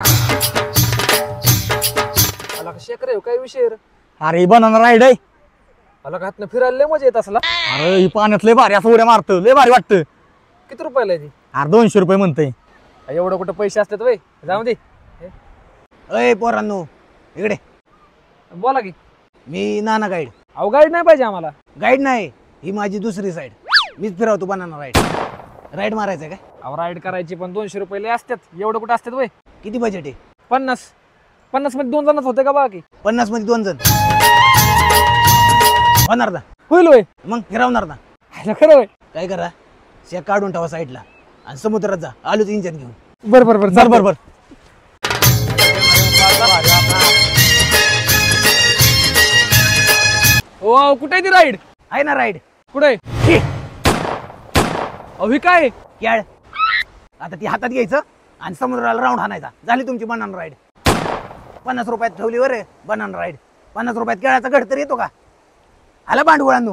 आला का शेखर आहे काय विषय रे? अरे बनाना राईड आहे. आला का हातनं फिरायला लय मजा येत असला. अरे ही पाण्यात लय भारी असं उड्या मारतं, लय भारी वाटतं. किती रुपयाला आहे ती? अरे 200 रुपये म्हणतंय. एवढं कुठं पैसे असतात वय? जाऊ दे. अय पोरांनो इकडे. बोला की. मी नाना गाईड. अहो गाईड नाही पाहिजे आम्हाला. गाईड नाही, ही माझी दुसरी साईड. मीच फिरवतो बनाना राईड. राईड मारायचं काय? अहो राईड करायची पण 200 रुपये लय असतात. एवढं कुठं असतात वय? किती बजेट आहे? 50 मध्ये 2 जणच होते का बघा की. 50 मध्ये 2 जण होणार ना? होईल वय? मग फिरवणार ना? खरं वय? काय करा, शेक काढून ठेवा साईडला आणि समुद्रात जा. आलोच इंजन घेऊन. बर बर बर चल बरोबर. ओ कुठे आहे ती राईड? आहे ना राईड. कुठे? अहो काय? याड. आता ती हातात घ्यायचं आणि समुद्राला राऊंड हाणायचा. झाली तुमची बनाना राईड. 50 रुपयात ठेवली वर बनाना राईड. 50 रुपयात केळाचा घड तर येतो का? आला भांडवळांनो.